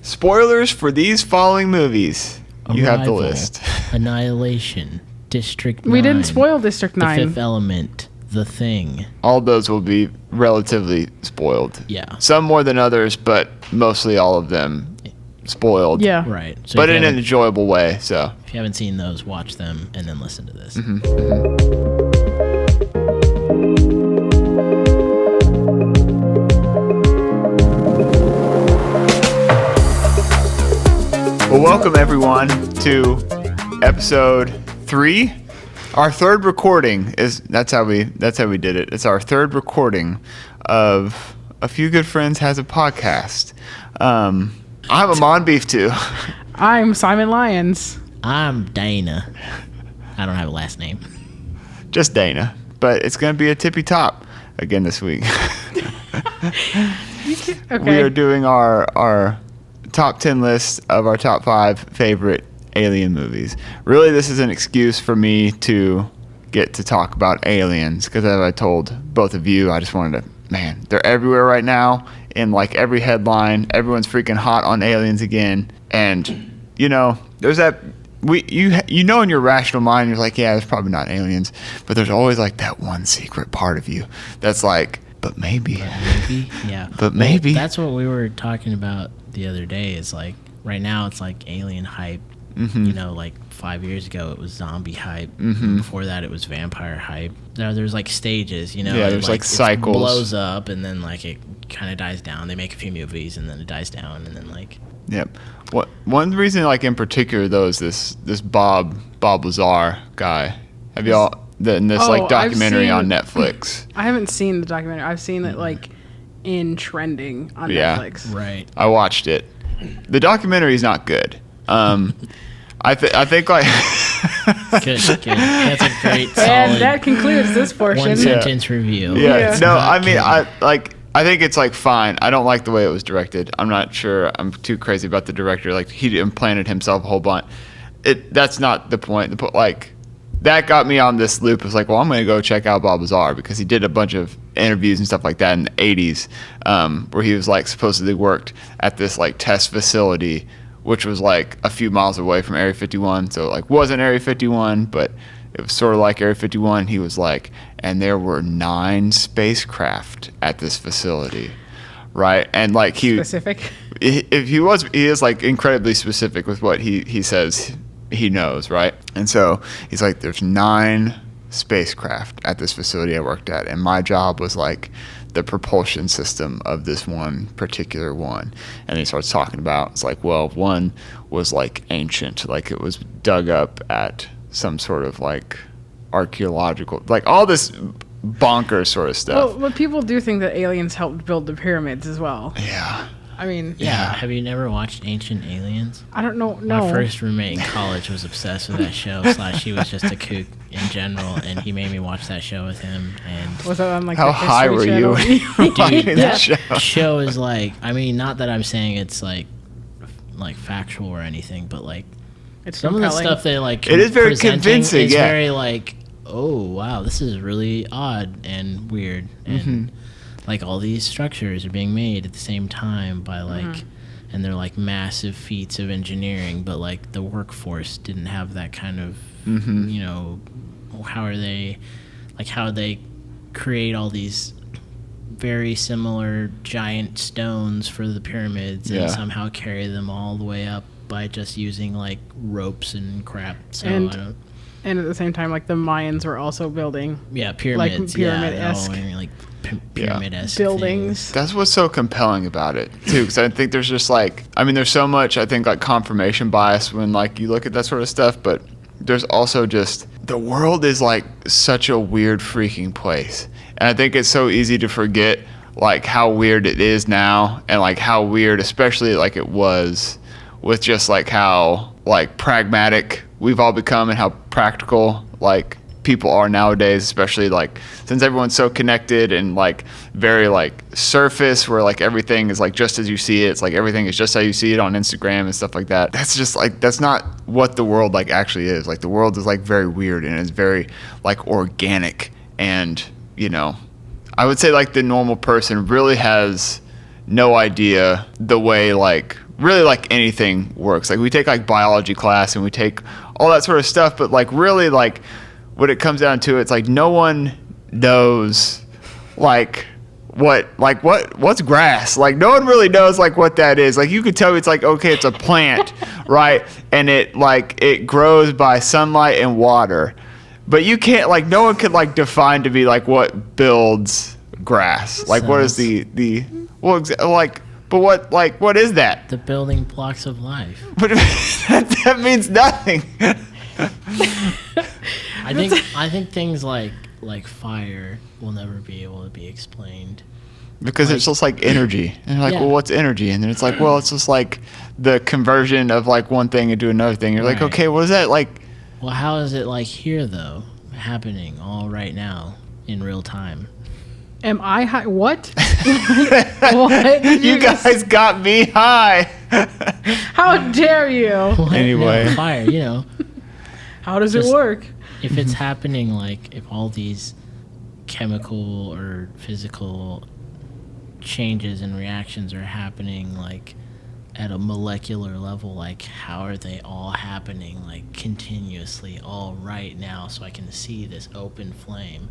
Spoilers for these following movies. You have the list. Annihilation, District 9. We didn't spoil District 9. The Fifth Element, The Thing. All those will be relatively spoiled. Yeah. Some more than others, but mostly all of them spoiled. Yeah. Right. So but in an enjoyable way, so. If you haven't seen those, watch them and then listen to this. Well, welcome everyone to episode 3. Our third recording that's how we did it. It's our third recording of A Few Good Friends Has a Podcast. I'm Amon Beef too. I'm Simon Lyons. I'm Dana. I don't have a last name. Just Dana. But it's going to be a tippy top again this week. Okay. We are doing our top 10 list of our top 5 favorite alien movies. Really, this is an excuse for me to get to talk about aliens, because as I told both of you, I just wanted to, man, they're everywhere right now in like every headline. Everyone's freaking hot on aliens again. And, you know, there's that, you know in your rational mind, you're like, yeah, there's probably not aliens. But there's always like that one secret part of you that's like, but maybe. Yeah. But maybe. Well, that's what we were talking about the other day, is like, right now it's like alien hype. You know, like 5 years ago it was zombie hype. Before that it was vampire hype. There's like stages, you know. Yeah, there's like cycles. It blows up and then like it kind of dies down. They make a few movies and then it dies down and then like. Yep. One reason, like in particular, though, is this Bob Lazar guy. Have y'all in this like documentary on Netflix? I haven't seen the documentary. I've seen it like in trending on Netflix. Right. I watched it. The documentary is not good. I think like good. That's a great solid and that concludes this portion. One sentence review. Yeah. No, I mean I think it's like fine. I don't like the way it was directed. I'm not sure I'm too crazy about the director. Like he implanted himself a whole bunch. That's not the point. Like that got me on this loop. It's like, well, I'm going to go check out Bob Lazar because he did a bunch of interviews and stuff like that in the 80s, where he was like supposedly worked at this like test facility, which was like a few miles away from Area 51. So like wasn't Area 51, but it was sort of like Area 51. He was like, and there were 9 spacecraft at this facility, right? And like specific. He is like incredibly specific with what he says he knows, right? And so he's like, there's 9 spacecraft at this facility I worked at, and my job was like the propulsion system of this one particular one. And he starts talking about, it's like, well, one was like ancient, like it was dug up at some sort of like archaeological, like all this bonkers sort of stuff. Well, but people do think that aliens helped build the pyramids as well. Yeah. I mean, yeah. Have you never watched Ancient Aliens? I don't know. No. My first roommate in college was obsessed with that show. / he was just a kook in general, and he made me watch that show with him. And was that on like how high were you? Dude, that show is like, I mean, not that I'm saying it's like factual or anything, but like it's some compelling. of the stuff they like. It is very convincing. It's yeah. very like, oh wow, this is really odd and weird and. Like all these structures are being made at the same time by like, and they're like massive feats of engineering, but like the workforce didn't have that kind of, you know, how they create all these very similar giant stones for the pyramids and somehow carry them all the way up by just using like ropes and crap. So and at the same time, like the Mayans were also building pyramids, like pyramid-esque. Pyramid-esque buildings. things. That's what's so compelling about it too, because I think there's just like, I mean, there's so much, I think, like confirmation bias when like you look at that sort of stuff, but there's also just, the world is like such a weird freaking place, and I think it's so easy to forget like how weird it is now, and like how weird especially like it was with just like how like pragmatic we've all become and how practical like people are nowadays, especially like since everyone's so connected and like very like surface, where like everything is like just as you see it. It's like everything is just how you see it on Instagram and stuff like that. That's just like, that's not what the world like actually is. Like the world is like very weird and it's very like organic, and you know, I would say like the normal person really has no idea the way like really like anything works. Like we take like biology class and we take all that sort of stuff, but like really like when it comes down to it, it's like no one knows what's grass. Like no one really knows like what that is. Like you could tell me it's like, okay, it's a plant, right? And it grows by sunlight and water. But you can't, like, no one could like define to be like what builds grass. Like what is what is that? The building blocks of life. But that means nothing. I think things like fire will never be able to be explained. Because it's just like energy. And you're like, Yeah. well, what's energy? And then it's like, well, it's just like the conversion of like one thing into another thing. You're like, Right. okay, what is that like? Well, how is it like here though, happening all right now in real time? Am I high? What? What did You guys got me high. How dare you? What? Anyway. No, fire. You know, How does Just- it work? if it's happening, like if all these chemical or physical changes and reactions are happening like at a molecular level, like how are they all happening like continuously all right now, so I can see this open flame,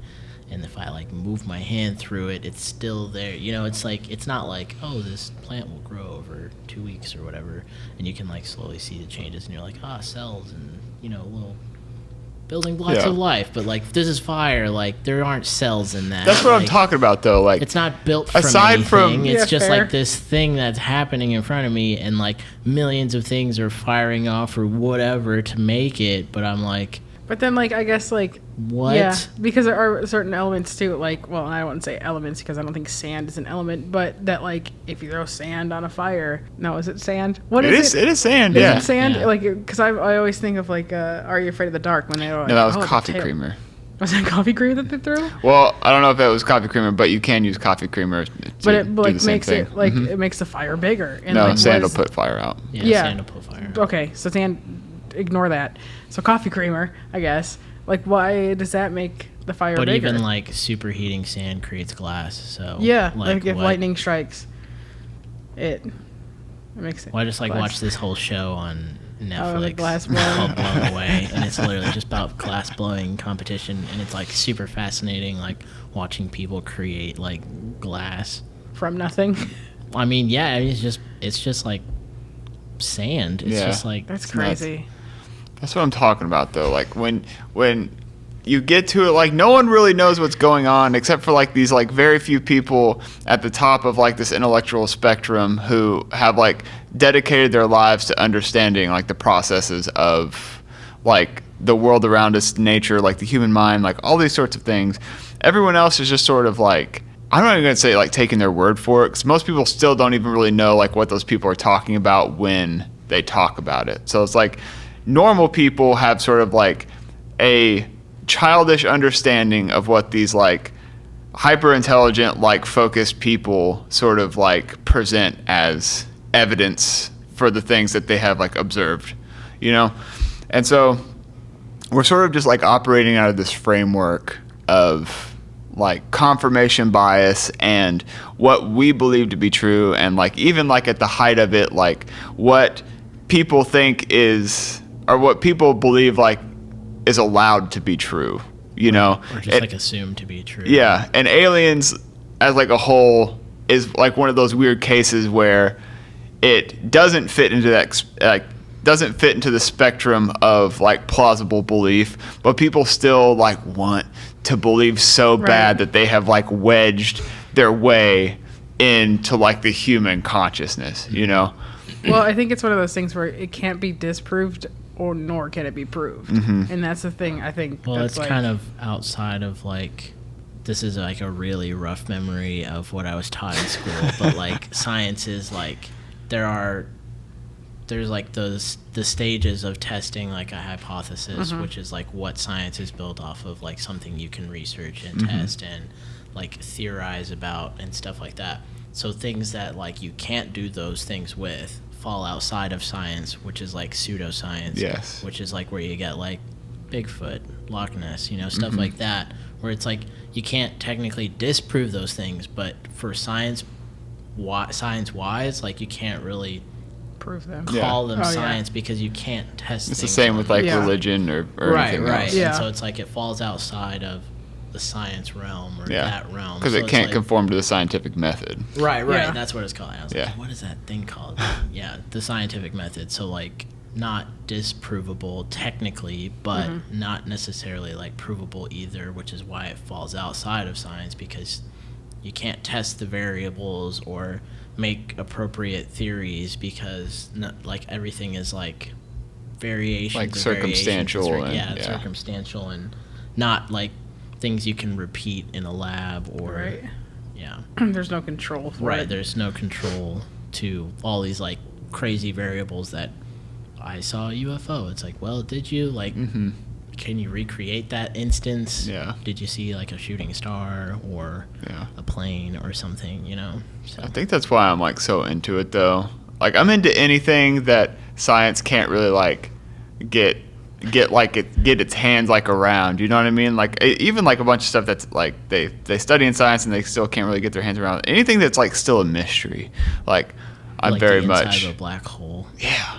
and if I like move my hand through it, it's still there. You know, it's like, it's not like, oh, this plant will grow over 2 weeks or whatever, and you can like slowly see the changes and you're like, cells and, you know, little building blocks Yeah. of life. But like this is fire, like there aren't cells in that. That's what I'm Like, talking about though. Like it's not built from Aside from- anything. It's Yeah, just fair. like this thing that's happening in front of me, and like millions of things are firing off or whatever to make it. But I'm like, But then, like, I guess, like, what? yeah, because there are certain elements too. Like, well, I wouldn't say elements because I don't think sand is an element, but that, like, if you throw sand on a fire, no, is it sand? What it is is. It is sand. Is Yeah. it sand? Yeah. Like, because I always think of like, Are You Afraid of the Dark? When they were like, No, that was oh, the coffee tail. creamer. Was that coffee creamer that they threw? Well, I don't know if it was coffee creamer, but you can use coffee creamer to But it do like the same makes thing. it like Mhm. it makes the fire bigger. And No, like, sand will was- put fire out. Yeah, Yeah. sand will put fire. Okay, so sand, ignore that. So coffee creamer, I guess. Like, why does that make the fire But bigger? even like superheating sand creates glass, so yeah, like if what- lightning strikes, it makes it. Well, I just like glass. watched this whole show on the Netflix glass called blowing. Blown Away, and it's literally just about glass blowing competition, and it's like super fascinating, like watching people create like glass. From nothing. I mean, yeah, it's just like sand. It's Yeah. just like That's It's nuts. crazy. That's what I'm talking about though. Like when you get to it, like no one really knows what's going on except for like these like very few people at the top of like this intellectual spectrum who have like dedicated their lives to understanding like the processes of like the world around us, nature, like the human mind, like all these sorts of things. Everyone else is just sort of like, I'm not even going to say like taking their word for it, because most people still don't even really know like what those people are talking about when they talk about it. So it's like normal people have sort of like a childish understanding of what these like hyper intelligent, like focused people sort of like present as evidence for the things that they have like observed, you know? And so we're sort of just like operating out of this framework of like confirmation bias and what we believe to be true, and like even like at the height of it, like what people think is, or what people believe like is allowed to be true, you know? or just like assumed to be true. Yeah, and aliens as like a whole is like one of those weird cases where it doesn't fit into that doesn't fit into the spectrum of like plausible belief, but people still like want to believe so bad Right. that they have like wedged their way into like the human consciousness, you know? Well, I think it's one of those things where it can't be disproved, or nor can it be proved, and that's the thing. I think. Well, that's it's like, kind of outside of like, this is like a really rough memory of what I was taught in school, but like science is like, there's like the stages of testing like a hypothesis, which is like what science is built off of, like something you can research and test and like theorize about and stuff like that. So things that like you can't do those things with fall outside of science, which is like pseudoscience. Yes. Which is like where you get like Bigfoot, Loch Ness, you know, stuff like that, where it's like you can't technically disprove those things, but for science wise, like you can't really prove them. call them Oh, yeah. science because you can't test It's the things same on with them. like Yeah. religion or right, anything right. else. Yeah. And so it's like it falls outside of the science realm or Yeah. that realm. Because So it it's can't like, conform to the scientific method. Right, right. Yeah. That's what it's called. I was Yeah. like, what is that thing called? Yeah, the scientific method. So like not disprovable technically, but not necessarily like provable either, which is why it falls outside of science because you can't test the variables or make appropriate theories because like everything is like variations, Like of circumstantial variations. and- Yeah, it's yeah. circumstantial and not like things you can repeat in a lab or Right. yeah. There's no control for Right, it. there's no control to all these like crazy variables that I saw a UFO. It's like, well, did you like? Can you recreate that instance? Yeah. Did you see like a shooting star or Yeah. a plane or something? You know. So I think that's why I'm like so into it though. Like I'm into anything that science can't really like get its hands like around. You know what I mean? Like even like a bunch of stuff that's like they study in science and they still can't really get their hands around. Anything that's like still a mystery. Like I'm like very the inside much of a black hole. yeah.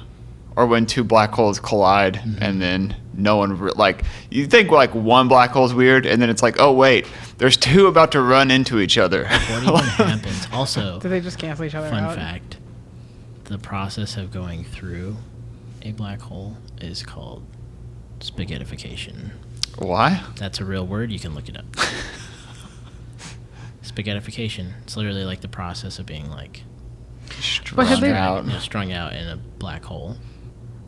Or when two black holes collide and then no one like you think like one black hole's weird and then it's like oh wait there's two about to run into each other. What even happens? Also, Do they just cancel each other fun out? fact: the process of going through a black hole is called spaghettification. Why? That's a real word. You can look it up. Spaghettification. It's literally like the process of being like But have they- out. strung out in a black hole.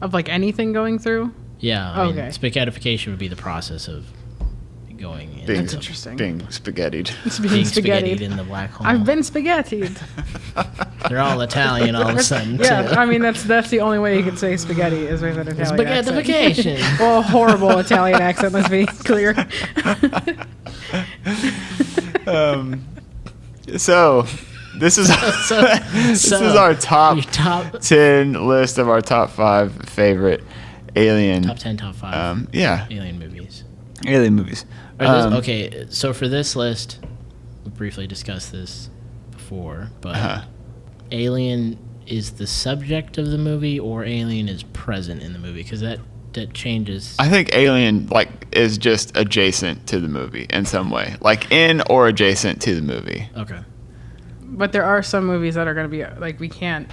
Of like anything going through? Yeah. I mean, Okay. spaghettification would be the process of going in. Being, That's interesting. Being spaghettied. It's being being spaghettied spaghettied. in the black hole. I've been spaghettied. They're all Italian all of a sudden. Yeah, too. I mean that's the only way you can say spaghetti is with an Italian accent. Spaghettification. Well, a horrible Italian accent. Let's be clear. So, this is this So, is our top your top 10 list of our top 5 favorite alien. top 10, top 5 yeah, alien movies. alien movies. Okay, so for this list, we briefly discussed this before, but Alien is the subject of the movie or Alien is present in the movie? Because that changes. I think Alien like is just adjacent to the movie in some way, like in or adjacent to the movie. Okay. But there are some movies that are going to be like we can't,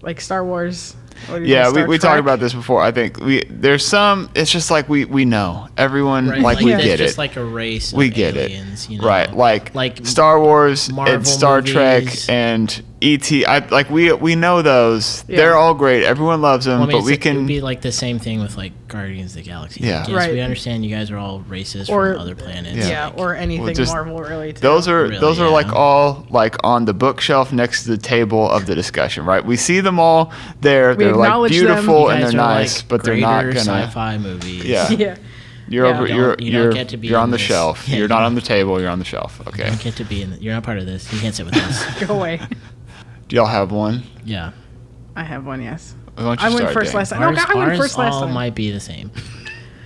like Star Wars. What do you Yeah, think, Star we Trek? talked about this before. I think there's some. It's just like we know everyone Right, like we there's get just it. like a race of We get aliens, it. you know? Right, like Star Wars Marvel and Star Trek movies. and E.T. Like we know those. Yeah. They're all great. Everyone loves them, Well, I mean, but we it would can. be like the same thing with like Guardians of the Galaxy. Yeah. Yes, Right. we understand you guys are all races Or- from other planets. Yeah, like- or anything just- Marvel related. Those are Really, those are like yeah. all like on the bookshelf next to the table of the discussion, right? We see them all there. We They're like acknowledge them. beautiful You and they're guys are, nice, like, but they're not greater gonna. sci-fi movies. Yeah. Yeah. You're Yeah. over. You You're don't- you don't you're get to be you're in on the this. shelf. Yeah, you're you not don't- on the table. You're on the shelf. You Okay. don't get to be in. You're not part of this. You can't sit with us. Go away. Do y'all have one? Yeah. I have one. Yes. Why don't you I went start, first Dan? last time. No, I went first last all time. might be the same.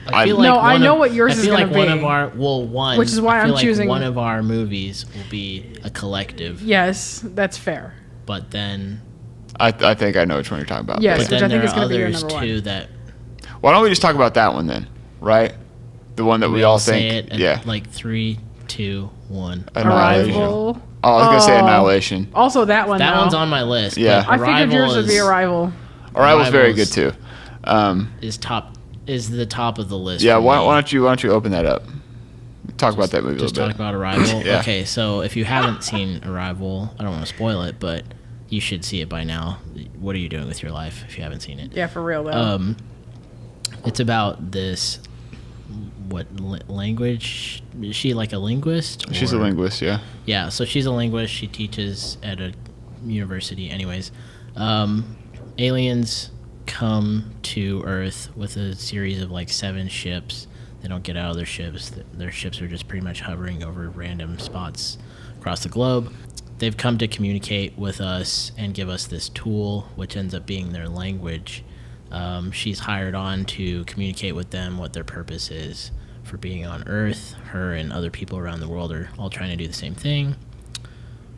I- feel No, I one know of- what yours I is feel gonna like one be. of our one, Which is why I feel I'm like choosing- one of our movies will be a collective. Yes, that's fair. But then, I think I know which one you're talking about. Yes. but which then I think there is are gonna be your others number one. too that Why don't we just talk about that one then? Right. The one that we, all say think. it. At Yeah. like 3, 2, 1. Annihilation. Arrival. Oh, I was gonna say Oh. Annihilation. Also, that one. That though. one's on my list. Yeah. but I figured yours Arrival would be Arrival. Arrival's very good Arrival's- too. Is the top of the list. Yeah. for Why me. don't you open that up? Talk about that movie a Just little talk bit. about Arrival. Yeah. Okay, so if you haven't seen Arrival, I don't want to spoil it, but you should see it by now. What are you doing with your life if you haven't seen it? Yeah, for real though. It's about this. What language? Is she like a linguist? She's a or- linguist. Yeah. Yeah, so she's a linguist. She teaches at a university. Anyways, aliens come to Earth with a series of like 7 ships. They don't get out of their ships. Their ships are just pretty much hovering over random spots across the globe. They've come to communicate with us and give us this tool, which ends up being their language. She's hired on to communicate with them what their purpose is for being on Earth. Her and other people around the world are all trying to do the same thing.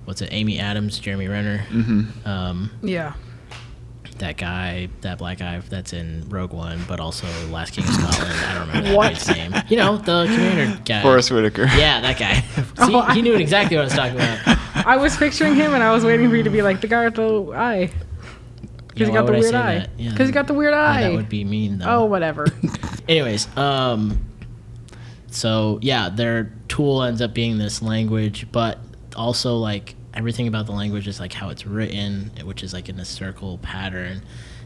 What's it? Amy Adams, Jeremy Renner. Mm-hmm. Yeah. that guy, that black guy that's in Rogue One, but also Last King of Scotland. I don't remember that What? guy's name. You know, the commander guy. Forrest Whitaker. Yeah, that guy. See, he knew exactly what I was talking about. I was picturing him, and I was waiting for you to be like the guy with the eye. Because he got the weird eye. Because he got the weird eye. That would be mean, though. Oh, whatever. Anyways, so yeah, their tool ends up being this language, but also like everything about the language is like how it's written, which is like in a circle pattern,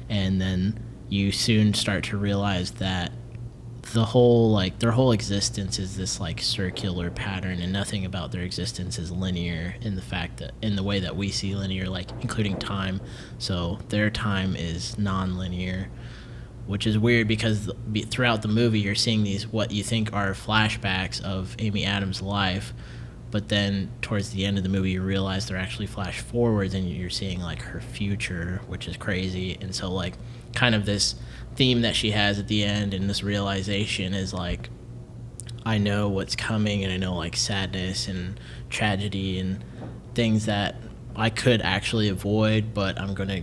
and then you soon start to realize that the whole like their whole existence is this like circular pattern, and nothing about their existence is linear in the fact that in the way that we see linear, like including time. So their time is non-linear, which is weird because throughout the movie you're seeing these what you think are flashbacks of Amy Adams' life, but then towards the end of the movie you realize they're actually flash forwards and you're seeing like her future, which is crazy. And so like kind of this theme that she has at the end and this realization is like, I know what's coming, and I know like sadness and tragedy and things that I could actually avoid, but I'm gonna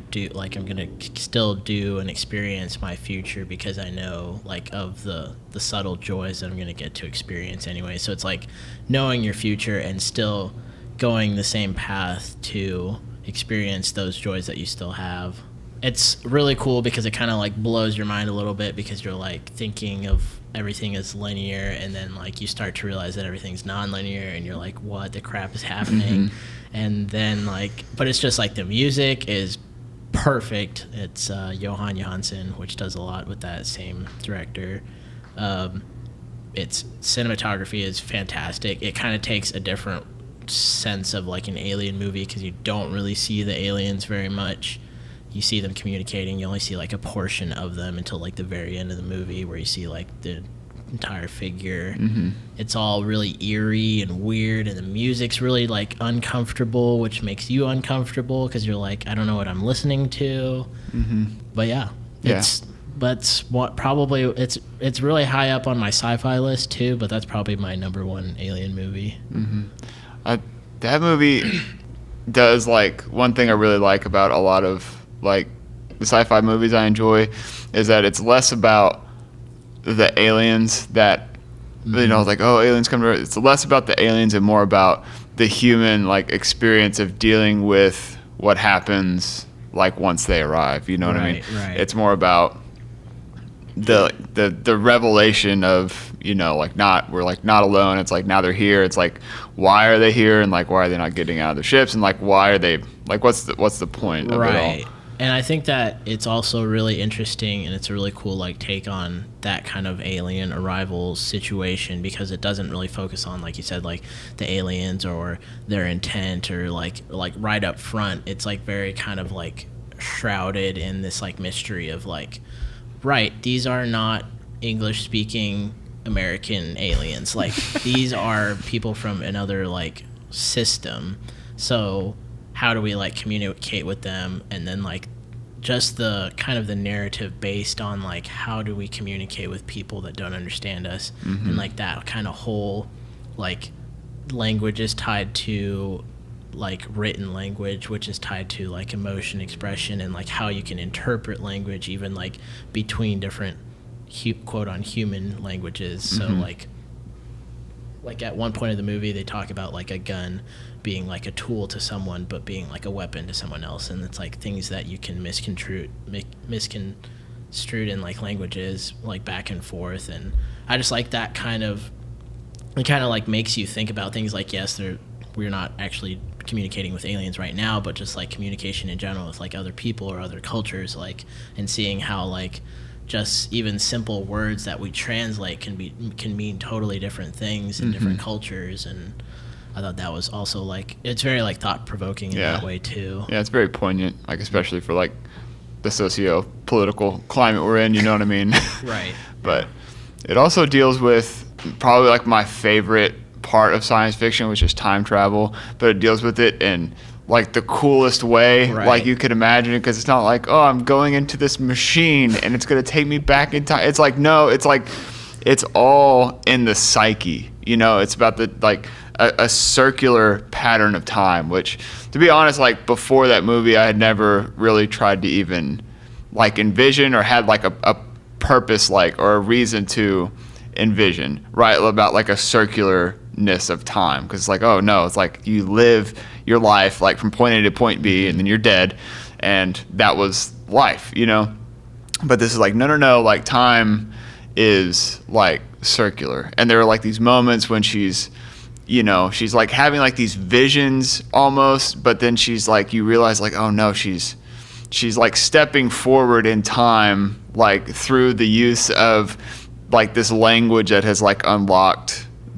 still do and experience my future because I know like of the subtle joys that I'm gonna get to experience anyway. So it's like knowing your future and still going the same path to experience those joys that you still have. It's really cool because it kind of like blows your mind a little bit because you're like thinking of everything as linear, and then like you start to realize that everything's non-linear, and you're like, what the crap is happening? And then like, but it's just like the music is perfect. It's Johan Johansson, which does a lot with that same director. Its cinematography is fantastic. It kind of takes a different sense of like an alien movie because you don't really see the aliens very much. You see them communicating. You only see like a portion of them until like the very end of the movie where you see like the entire figure. It's all really eerie and weird, and the music's really like uncomfortable, which makes you uncomfortable because you're like, I don't know what I'm listening to. But yeah, that's what probably it's really high up on my sci-fi list too, but that's probably my number one alien movie. That movie does like one thing I really like about a lot of like the sci-fi movies I enjoy is that it's less about the aliens that you know, like, oh, aliens come to Earth. It's less about the aliens and more about the human like experience of dealing with what happens like once they arrive. You know what I mean? Right. It's more about the revelation of, you know, like we're not alone. It's like now they're here. It's like, why are they here? And like, why are they not getting out of their ships? And like, why are they like, what's the point of it all? And I think that it's also really interesting, and it's a really cool like take on that kind of alien arrival situation because it doesn't really focus on, like you said, like the aliens or their intent or like right up front. It's like very kind of like shrouded in this like mystery of like, right, these are not English speaking American aliens. Like these are people from another like system. So how do we like communicate with them? And then like just the kind of the narrative based on like how do we communicate with people that don't understand us, and like that kind of whole like language is tied to like written language, which is tied to like emotion expression and like how you can interpret language even like between different quote on human languages. So like at one point of the movie they talk about like a gun being like a tool to someone but being like a weapon to someone else, and it's like things that you can misconstrued in like languages like back and forth. And I just like that kind of, it kind of like makes you think about things like, yes, we're not actually communicating with aliens right now, but just like communication in general with like other people or other cultures, like, and seeing how like just even simple words that we translate can mean totally different things in different cultures. And I thought that was also like, it's very like thought-provoking in that way too. Yeah, it's very poignant, like especially for like the socio-political climate we're in, you know what I mean? Right. But it also deals with probably like my favorite part of science fiction, which is time travel, but it deals with it in like the coolest way, like you could imagine it, because it's not like, oh, I'm going into this machine and it's going to take me back in time. It's like, no, it's like, it's all in the psyche, you know? It's about the like a circular pattern of time, which, to be honest, like before that movie, I had never really tried to even like envision or had like a purpose, like, or a reason to envision, right? About like a circularness of time, because it's like, oh no, it's like you live your life like from point A to point B, and then you're dead, and that was life, you know. But this is like, no, like time is like circular, and there are like these moments when she's, you know, she's like having like these visions almost, but then she's like, you realize like, oh no, she's like stepping forward in time, like through the use of like this language that has like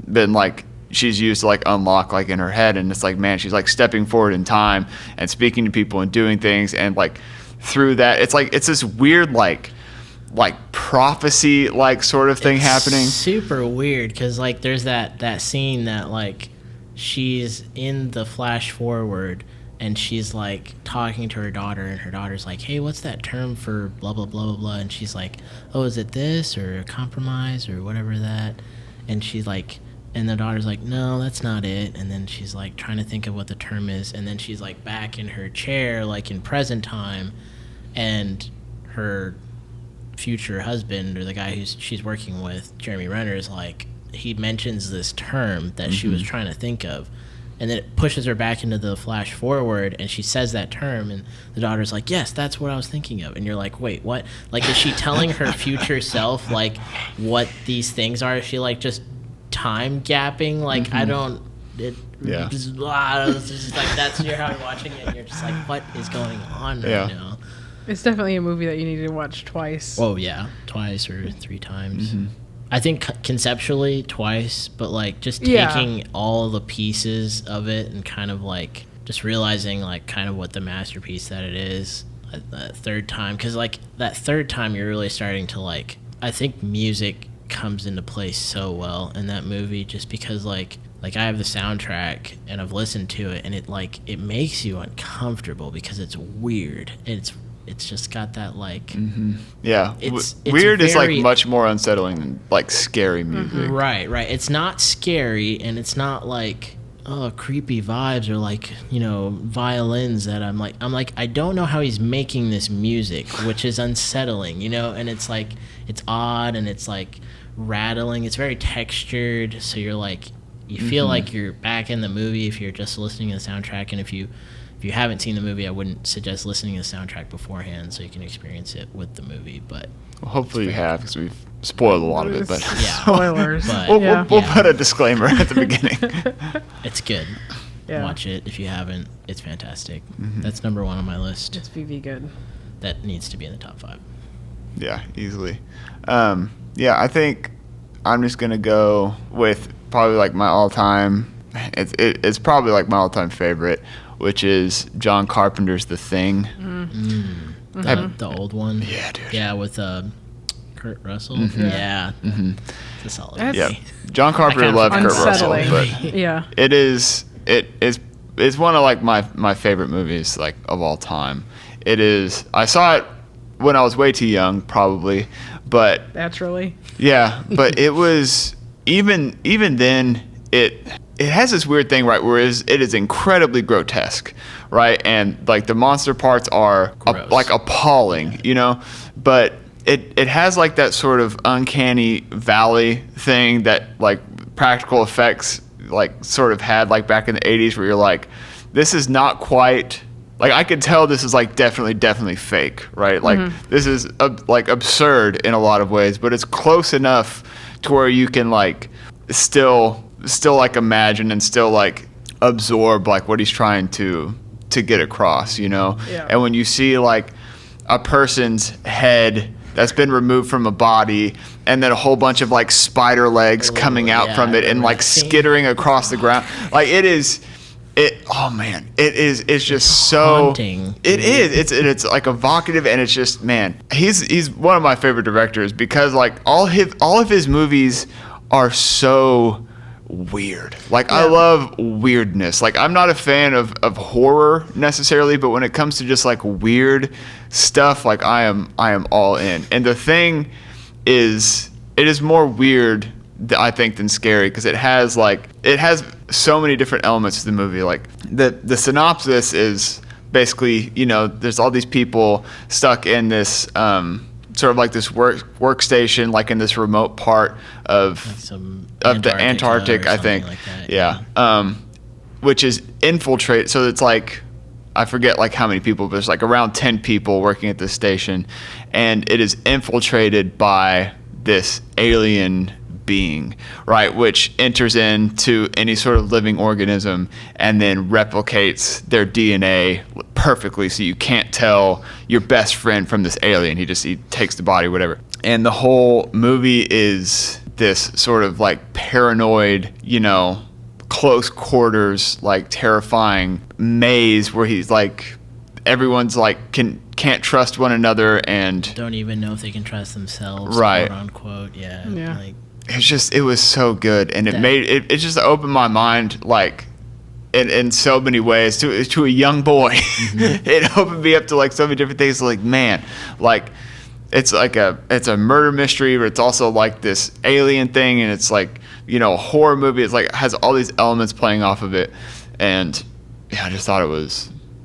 been like she's used to like unlock like in her head. And it's like, man, she's like stepping forward in time and speaking to people and doing things, and like through that it's like it's this weird like prophecy like sort of thing happening. Super weird, because like there's that scene that like she's in the flash forward and she's like talking to her daughter, and her daughter's like, hey, what's that term for blah blah blah blah blah, and she's like, oh, is it this or compromise or whatever that, and she's like, and the daughter's like, no, that's not it, and then she's like trying to think of what the term is, and then she's like back in her chair like in present time, and her future husband, or the guy who she's working with, Jeremy Renner, is like, he mentions this term that she was trying to think of, and then it pushes her back into the flash forward, and she says that term, and the daughter's like, yes, that's what I was thinking of. And you're like, wait, what? Like, is she telling her future self like what these things are? Is she like just time gapping? Like, I don't, it's just like, that's how you're watching it, and you're just like, what is going on right now? It's definitely a movie that you need to watch twice. Oh yeah, twice or 3 times. I think conceptually twice, but like just taking all the pieces of it and kind of like just realizing like kind of what the masterpiece that it is that third time. Because like that third time you're really starting to like, I think music comes into place so well in that movie, just because like I have the soundtrack and I've listened to it, and it like it makes you uncomfortable because it's weird. It's just got that like it's weird is like much more unsettling than like scary music. Right. It's not scary, and it's not like, oh, creepy vibes or like, you know, violins that I'm like I don't know how he's making this music, which is unsettling, you know. And it's like, it's odd, and it's like rattling. It's very textured, so you're like, you feel like you're back in the movie if you're just listening to the soundtrack. And if you haven't seen the movie, I wouldn't suggest listening to the soundtrack beforehand, so you can experience it with the movie. But well, hopefully you have, because we've spoiled a lot of it. But spoilers. But we'll put a disclaimer at the beginning. It's good. Yeah. Watch it if you haven't. It's fantastic. That's number 1 on my list. It's VV good. That needs to be in the top 5. Yeah, easily. I think I'm just gonna go with probably like my all-time. It's probably like my all-time favorite, which is John Carpenter's The Thing. The old one? Yeah, dude. Yeah, with Kurt Russell? Yeah. It's a solid movie. Yeah. John Carpenter loved Kurt Russell, but it's one of like my favorite movies like of all time. It is. I saw it when I was way too young, probably, but naturally. Yeah, but it was even then it has this weird thing, right, where it is incredibly grotesque, right? And like the monster parts are like appalling, you know, but it has like that sort of uncanny valley thing that like practical effects like sort of had like back in the 80s, where you're like, this is not quite, like I could tell this is like definitely fake, right? Like this is like absurd in a lot of ways, but it's close enough to where you can like still like imagine and still like absorb like what he's trying to get across, you know? Yeah. And when you see like a person's head that's been removed from a body, and then a whole bunch of like spider legs coming out from it and like skittering across the ground, like it's just so haunting. It's like evocative, and it's just, man, he's one of my favorite directors, because like all of his movies are so weird. Like I love weirdness. Like I'm not a fan of horror necessarily, but when it comes to just like weird stuff, like I am all in. And The Thing is more weird, I think, than scary, because it has so many different elements to the movie. Like the synopsis is basically, there's all these people stuck in this sort of like this workstation, like in this remote part of the Antarctic, I think. Like that, yeah. Which is infiltrate. So it's like, I forget like how many people, but there's like around 10 people working at this station, and it is infiltrated by this alien being, right, which enters into any sort of living organism and then replicates their DNA perfectly, so you can't tell your best friend from this alien. He takes the body, whatever. And the whole movie is this sort of like paranoid, close quarters, like terrifying maze where he's like, everyone's like can't trust one another and don't even know if they can trust themselves, right, quote unquote. Yeah. Like, it was so good, and it just opened my mind, like in so many ways to a young boy. Mm-hmm. It opened me up to like so many different things. Like, man, like it's a murder mystery, but it's also like this alien thing, and it's like, a horror movie. It's like, has all these elements playing off of it, and yeah, I just thought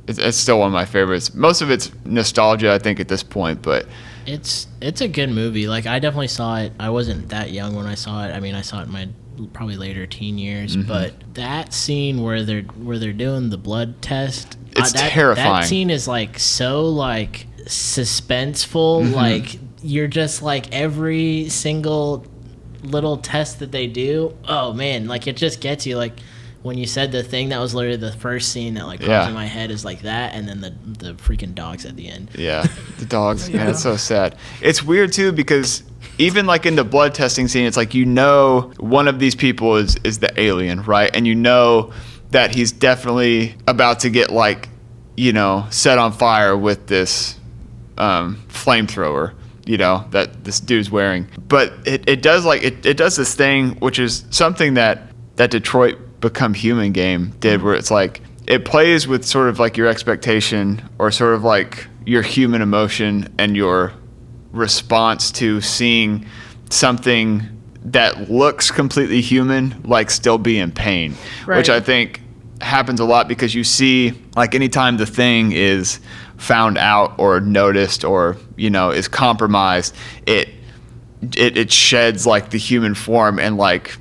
it's still one of my favorites. Most of it's nostalgia, I think, at this point, but it's a good movie. Like, I definitely saw it. I wasn't that young when I saw it. I mean, I saw it in my probably later teen years, mm-hmm. but that scene where they're doing the blood test, it's terrifying. That scene is like so like suspenseful. Mm-hmm. Like, you're just like, every single little test that they do, oh man, like it just gets you. Like, when you said the thing, that was literally the first scene that like pops in my head, is like that, and then the freaking dogs at the end. Yeah, the dogs. Man, it's so sad. It's weird too, because even like in the blood testing scene, it's like, one of these people is the alien, right? And that he's definitely about to get like, set on fire with this flamethrower, that this dude's wearing. But it does like it does this thing, which is something that Detroit Become Human game did, where it's like, it plays with sort of like your expectation, or sort of like your human emotion and your response to seeing something that looks completely human, like still be in pain, right. Which I think happens a lot, because you see, like, anytime the thing is found out or noticed or, is compromised, it sheds like the human form and like,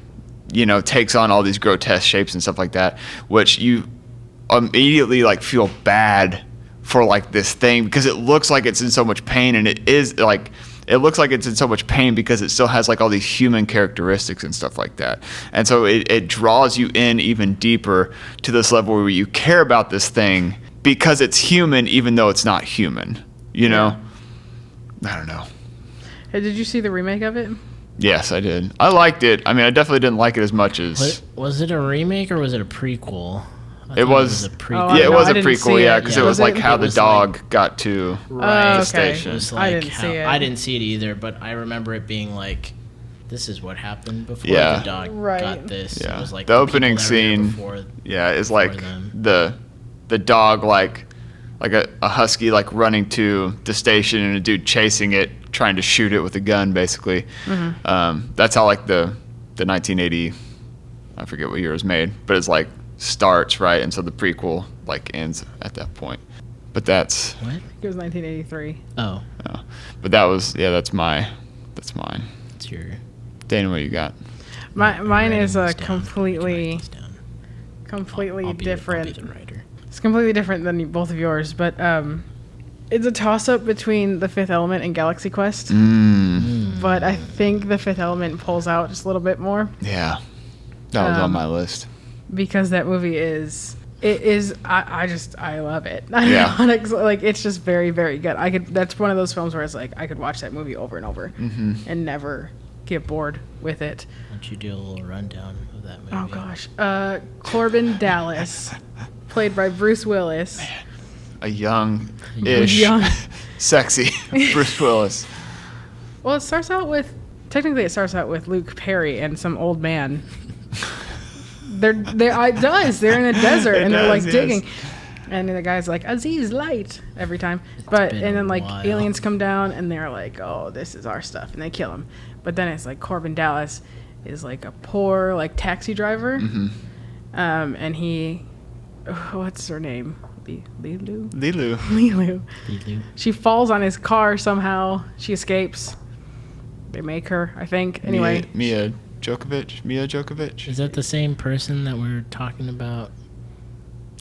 takes on all these grotesque shapes and stuff like that, which you immediately like feel bad for like this thing, because it looks like it's in so much pain, and it looks like it's in so much pain because it still has like all these human characteristics and stuff like that. And so it draws you in even deeper to this level where you care about this thing because it's human, even though it's not human, I don't know. Hey, did you see the remake of it? Yes, I did. I liked it. I mean, I definitely didn't like it as much as... Was it a remake or was it a prequel? It was a prequel. Yeah, it was a prequel, yeah, because it was like how the dog like, got to the station. It was I like didn't see it. I didn't see it either, but I remember it being like, this is what happened before Yeah. the dog Right. got this. Yeah. It was like the opening people that were there scene, before- is like them. the dog like a husky like running to the station and a dude chasing it, trying to shoot it with a gun, basically. Mm-hmm. That's how like the 1980, I forget what year it was made, but it's like starts, right? And so the prequel like ends at that point. But that's What? It was 1983. Oh, but that was that's mine. it's your... Dana, what you got? Mine is Writing this down. completely Write this down. completely I'll be different. the writer. It's completely different than both of yours, but it's a toss-up between The Fifth Element and Galaxy Quest. But I think The Fifth Element pulls out just a little bit more. Yeah, that was on my list. Because that movie is... I love it. Yeah. Like, it's just very, very good. That's one of those films where it's like, I could watch that movie over and over and never get bored with it. Why don't you do a little rundown of that movie? Oh, gosh. Corbin Dallas, played by Bruce Willis. A young-ish, Young. sexy Bruce Willis. Well, it starts out with Luke Perry and some old man. It does. They're in a desert and they're like digging. And the guy's like, Aziz, light, every time. And then like aliens come down and they're like, oh, this is our stuff. And they kill him. But then it's like Corbin Dallas is like a poor like taxi driver. And he, what's her name? Lilu. Lilu. She falls on his car somehow. She escapes. They make her, I think. Anyway. Mia Djokovic. Is that the same person that we're talking about?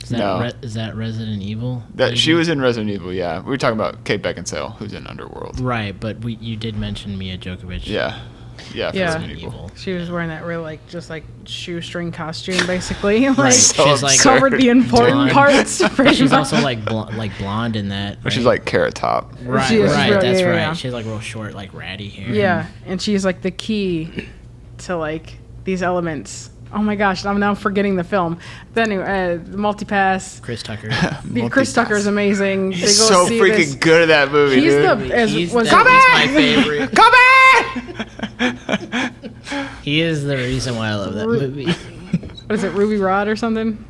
No. Is that Resident Evil? She was in Resident Evil, yeah. We were talking about Kate Beckinsale, who's in Underworld. Right, but you did mention Mia Djokovic. Yeah. Yeah, Resident Evil. She was wearing that real, just shoestring costume, basically. Right. So she's like covered the important parts. She's also blonde in that. Right? She's like Carrot Top. Right, she is, right. That's right. Yeah. She has real short, ratty hair. Yeah, and she's the key to these elements. Oh my gosh, I'm now forgetting the film. But anyway, the Multipass. Chris Tucker. Chris Tucker is amazing. He's so freaking good at that movie, he's dude. He's my favorite. Come in! He is the reason why I love that movie. What is it, Ruby Rod or something?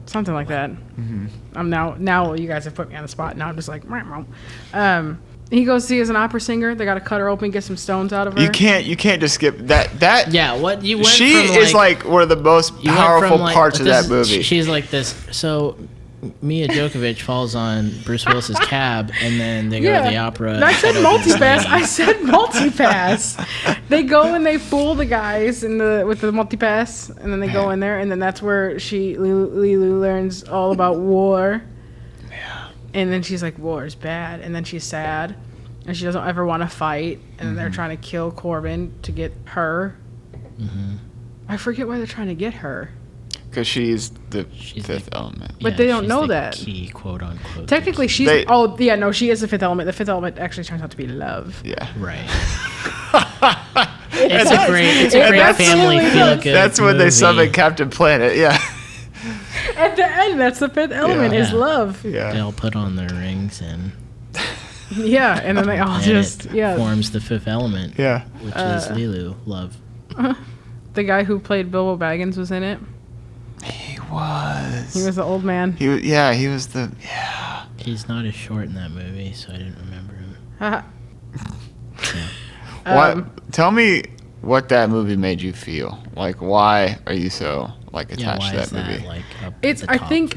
Something like that. Mm-hmm. I'm now you guys have put me on the spot. Now I'm just he goes see as an opera singer. They got to cut her open, get some stones out of her. You can't just skip that. Yeah, what you went she from, is one of the most powerful parts of that movie. She's like this. So Mia Djokovic falls on Bruce Willis's cab, and then they go to the opera. No, I said multipass. They go and they fool the guys with the multipass, and then they go in there, and then that's where Lilu learns all about war. And then she's like, war is bad. And then she's sad. And she doesn't ever want to fight. And then they're trying to kill Corbin to get her. Mm-hmm. I forget why they're trying to get her. Because she's the fifth element. But they don't know that. Key, quote unquote. Technically, she's... she is the fifth element. The fifth element actually turns out to be love. Yeah. Right. It's a great family feel-good That's when they summon Captain Planet, yeah. At the end, that's the fifth element is love. Yeah. They all put on their rings and... Yeah, and then they all forms the fifth element. Yeah. Which is Lilu, love. The guy who played Bilbo Baggins was in it. He was. He was the old man. He was the... Yeah. He's not as short in that movie, so I didn't remember him. Tell me what that movie made you feel. Why are you so... attached to that movie. I think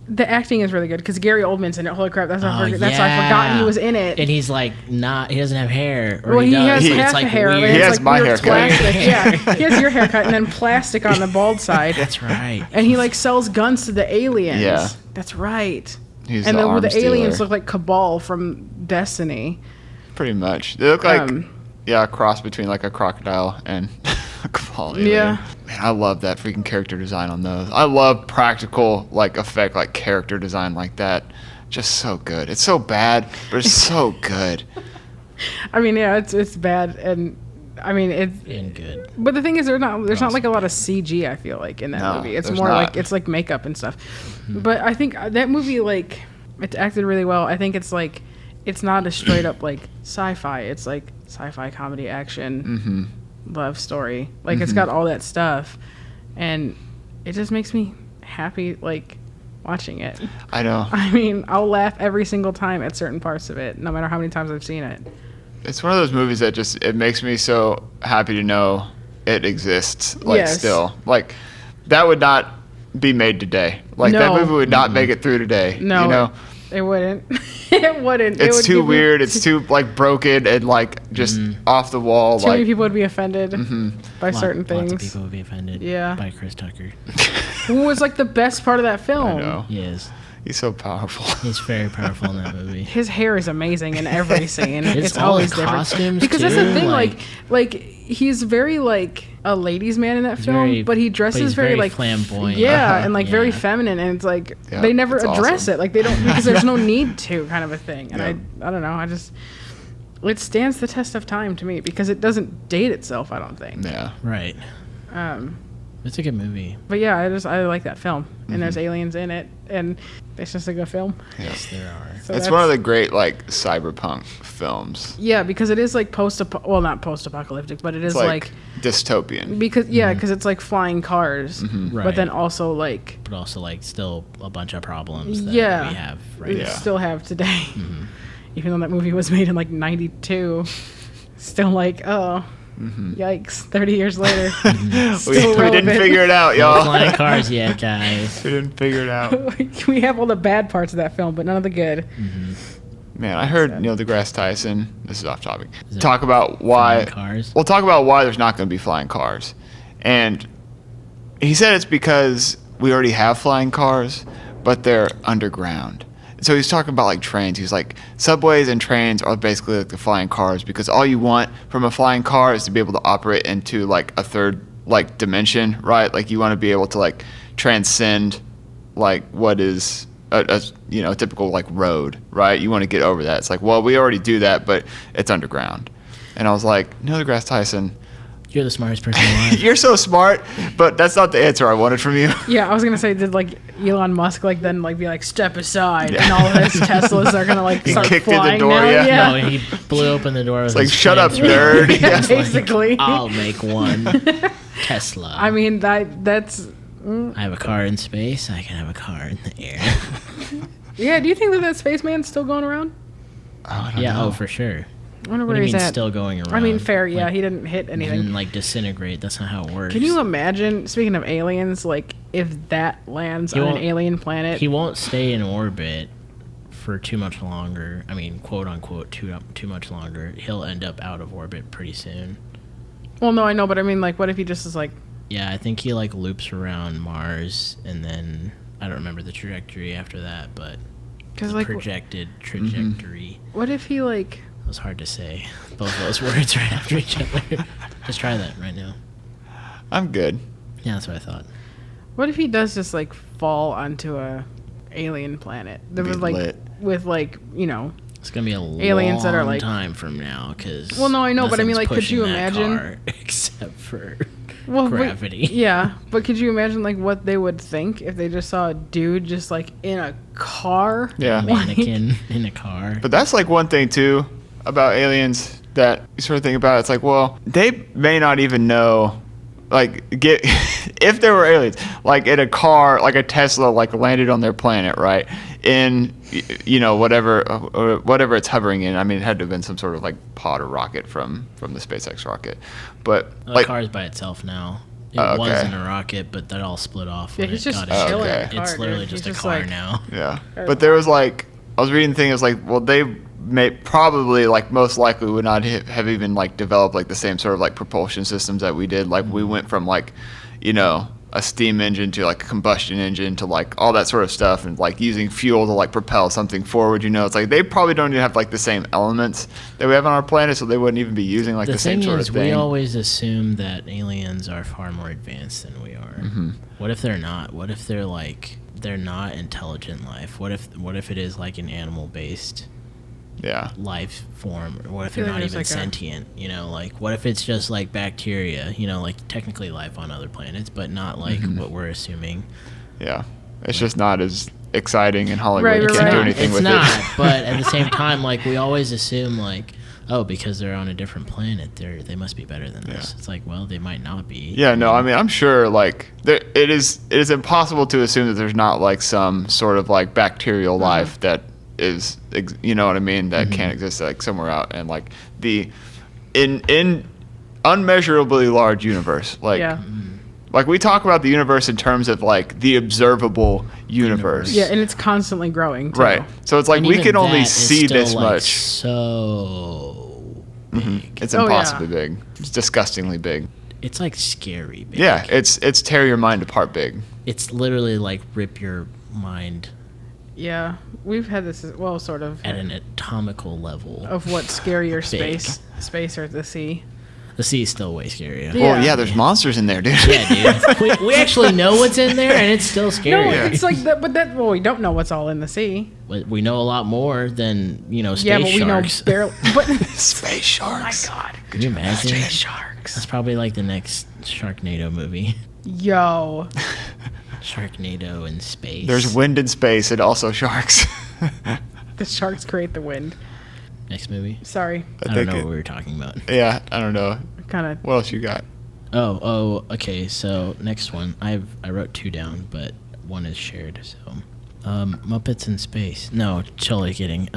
the acting is really good because Gary Oldman's in it. Holy crap! That's why I forgot he was in it. And he's he doesn't have hair. Well, he has half hair. Weird. He has my haircut. Yeah, he has your haircut and then plastic on the bald side. That's right. And he sells guns to the aliens. Yeah, that's right. He's and the aliens look like Cabal from Destiny. Pretty much. They look like a cross between a crocodile and a Cabal alien. Yeah. Man, I love that freaking character design on those. I love practical effect character design like that. Just so good. It's so bad, but it's so good. I mean, yeah, it's bad and it's good. But the thing is, there's not a lot of CG. I feel in that movie. It's more it's makeup and stuff. Mm-hmm. But I think that movie it's acted really well. I think it's it's not a straight up sci-fi. It's sci-fi comedy action love story. It's got all that stuff, and it just makes me happy watching it. I know. I'll laugh every single time at certain parts of it, no matter how many times I've seen it. It's one of those movies that it makes me so happy to know it exists. Still, that would not be made today. That movie would not make it through today. No, it wouldn't. It wouldn't. It's too weird. It's too broken and just off the wall. Too many people would be offended by certain things. Lots of people would be offended. By Chris Tucker. Who was the best part of that film? I know. He is. He's so powerful. He's very powerful in that movie. His hair is amazing in every scene. It's all always different. Costumes because too, that's the thing. He's very a ladies' man in that film, but he dresses very flamboyant. Yeah, and very feminine, and it's they never address it. They don't because there's no need to, kind of a thing. And I don't know. It stands the test of time to me because it doesn't date itself. I don't think. Yeah. Right. It's a good movie. But yeah, I like that film, and there's aliens in it, and it's just a good film. Yes, there are. So it's one of the great cyberpunk films. Yeah, because it is not post-apocalyptic, but it is dystopian. Because because it's flying cars, Right. but then also but also still a bunch of problems that we have still have today. Even though that movie was made in 92, still Yikes! 30 years later, we still didn't relevant. figure it out, No y'all. flying cars yet, guys. We didn't figure it out. We have all the bad parts of that film, but none of the good. Man, I heard Neil deGrasse Tyson. This is off topic. Is it Talk about why. Flying cars? We'll talk about why there's not going to be flying cars, and he said it's because we already have flying cars, but they're underground. So he's talking about like trains. He's like, subways and trains are basically like the flying cars, because all you want from a flying car is to be able to operate into like a third like dimension, right? Like you want to be able to like transcend like what is a typical like road, right? You want to get over that. It's like, well, we already do that, but it's underground. And I was like, Neil deGrasse Tyson, You're the smartest person alive. you're so smart, but that's not the answer I wanted from you. Yeah, I was gonna say, did like Elon Musk like then like be like step aside, and all of his Teslas are gonna like He start kicked in the flying door, now? yeah. No, he blew open the door. With It's like, his shut up, flamethrower. nerd. Yeah, Yeah. basically. I'll make one Tesla. I mean that's I have a car in space. I can have a car in the air. yeah. Do you think that spaceman's still going around? I don't Yeah. know. Oh, for sure. I wonder What where do you he's mean at. still going around? I mean, fair. Yeah, Like, he didn't hit anything. didn't like disintegrate. That's not how it works. Can you imagine? Speaking of aliens, like if that lands He on an won't- alien planet, He won't stay in orbit for too much longer. I mean, quote unquote, too much longer. He'll end up out of orbit pretty soon. well, no, I know, but I mean, like, what if he just is like, Yeah, I think he like loops around Mars, and then I don't remember the trajectory after that, but because the like, projected trajectory. what if he like, It was hard to say both those words right after each other. Just try that right now. I'm good. Yeah, that's what I thought. what if he does just like fall onto a alien planet that Be was like lit. with like It's gonna be a Aliens long that are, like- time from now, because Well, no, I know, but I mean, like, could you imagine- except for well, but- gravity? yeah, but could you imagine like what they would think if they just saw a dude just like in a car? Yeah. Mannequin in a car. But that's like one thing too about aliens that you sort of think about. It's like, well, they may not even know, like, get if there were aliens, like in a car, like a Tesla, like landed on their planet, right? In whatever it's hovering in. I mean, it had to have been some sort of like pod or rocket from the SpaceX rocket, but The like, car's by itself now. It Oh, was okay. in a rocket, but that all split off. Yeah, when he's it just got chilling into in Okay. a car. It's literally dude. just He's a car like, now. yeah. But there was like, I was reading things like, well, they may probably like most likely would not have even like developed like the same sort of like propulsion systems that we did. Like we went from like, a steam engine to like a combustion engine to like all that sort of stuff, and like using fuel to like propel something forward. It's like they probably don't even have like the same elements that we have on our planet, so they wouldn't even be using like the same thing sort is, of thing. we always assume that aliens are far more advanced than we are. Mm-hmm. What if they're not? What if they're like they're not intelligent life? What if it is like an animal based Yeah. life form? Or what if feel they're like not there's even like a- sentient? Like what if it's just like bacteria? Like technically life on other planets, but not like Mm-hmm. what we're assuming. Yeah. It's just not as exciting in Hollywood. Right, You right, can't do right. anything It's with not, it. but at the same time, like we always assume, like, oh, because they're on a different planet, they must be better than us. Yeah. It's like, well, they might not be. Yeah, no, I mean, I'm sure, like, it is impossible to assume that there's not, like, some sort of, like, bacterial life that is, you know what I mean, that can't exist, like, somewhere out. And, like, in unmeasurably large universe, like, yeah, like, we talk about the universe in terms of, like, the observable universe. yeah, and it's constantly growing. Too. Right. So it's like And we even can only that is see still, this like, much. So big. It's Oh, yeah. impossibly big. It's disgustingly big. It's like scary big. Yeah, it's tear your mind apart big. It's literally like rip your mind Yeah, we've had this well, sort of at an atomical level. of what's scarier, Big. space or the sea. The sea is still way scarier. Yeah. Well, yeah, there's monsters in there, dude. Yeah, dude. we actually know what's in there, and it's still No, scary. it's like that, but well, we don't know what's all in the sea. We know a lot more than space Yeah, but we sharks. know barely. But Space sharks. my God, Can you imagine? space sharks. That's probably like the next Sharknado movie. Yo, Sharknado in space. There's wind in space and also sharks. the sharks create the wind. Next movie. Sorry, I don't know what we were talking about. Yeah, I don't know. kind of. What else you got? Oh, okay. So next one, I wrote two down, but one is shared. So, Muppets in Space. No, totally kidding.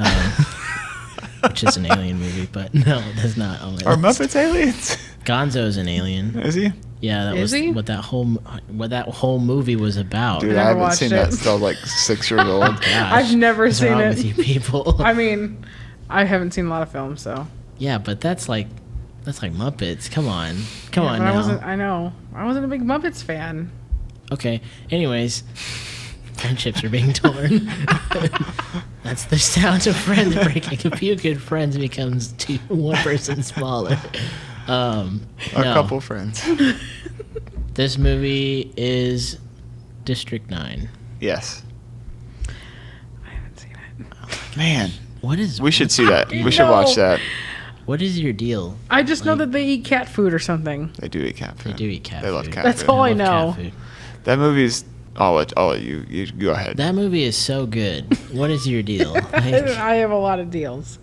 Which is an alien movie, but no, that's not. Are Muppets aliens? Gonzo's an alien. Is he? Yeah, that Is was he? what that whole movie was about. Dude, never I haven't watched seen it. that since I was like 6 years old. Gosh, I've never what's seen wrong it. with you people? I mean, I haven't seen a lot of films, so. Yeah, but that's like Muppets. Come on Yeah, now. but I know. I wasn't a big Muppets fan. Okay. Anyways, friendships are being torn. That's the sound of friends breaking. A few good friends becomes one person smaller. A couple friends. This movie is District 9. Yes. I haven't seen it. Man, What is? we should see that. I We should watch know. that. What is your deal? I just know Like- that they eat cat food or something. They do eat cat They food. do eat cat They love food. cat That's food. all I love cat know. food. That movie's. I'll let you go ahead. That movie is so good. What is your deal? I have a lot of deals.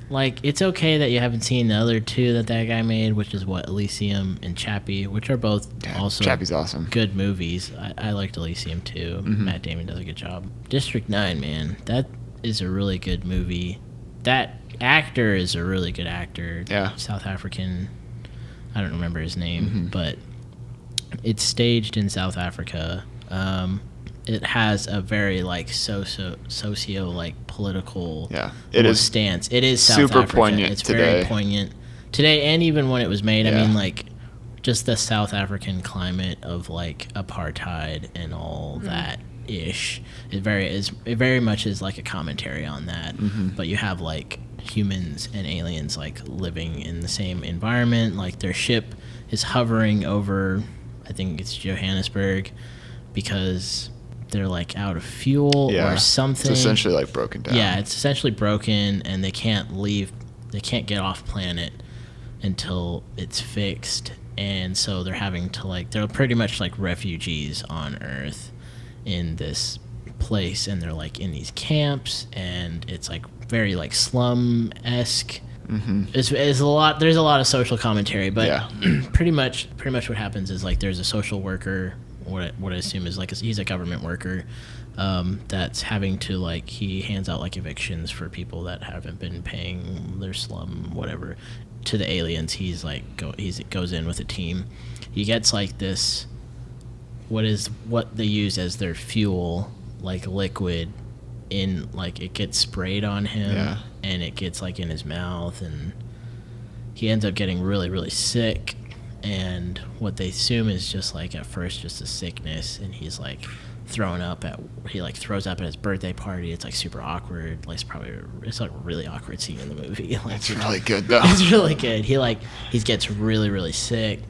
Like, it's okay that you haven't seen the other two that guy made, which is what, Elysium and Chappie, which are both Yeah, also Chappie's awesome. good movies. I liked Elysium too. Matt Damon does a good job. District 9, man, that is a really good movie. That actor is a really good actor. Yeah. South African. I don't remember his name, but it's staged in South Africa. It has a very like socio like political Yeah, it is stance. It is South super Africa. poignant It's today. very poignant today, and even when it was made. I Yeah. mean, like just the South African climate of like apartheid and all that ish. It very much is like a commentary on that. But you have like humans and aliens like living in the same environment. Like their ship is hovering over, I think it's Johannesburg, because they're like out of fuel Yeah, or something. It's essentially like broken down. Yeah, it's essentially broken, and they can't leave. They can't get off planet until it's fixed, and so they're having to like they're pretty much like refugees on Earth in this place, and they're like in these camps, and it's like very like slum-esque. It's a lot. There's a lot of social commentary, but Yeah. pretty much what happens is like there's a social worker. What I assume is like he's a government worker that's having to like he hands out like evictions for people that haven't been paying their slum whatever to the aliens. He's like goes in with a team. He gets like this what they use as their fuel, like liquid, in like it gets sprayed on him. Yeah. And it gets like in his mouth, and he ends up getting really, really sick. And what they assume is just like at first just a sickness, and he's like throws up at his birthday party. It's like super awkward. Like it's like a really awkward scene in the movie. Like, It's really good though. it's really good. He gets really, really sick.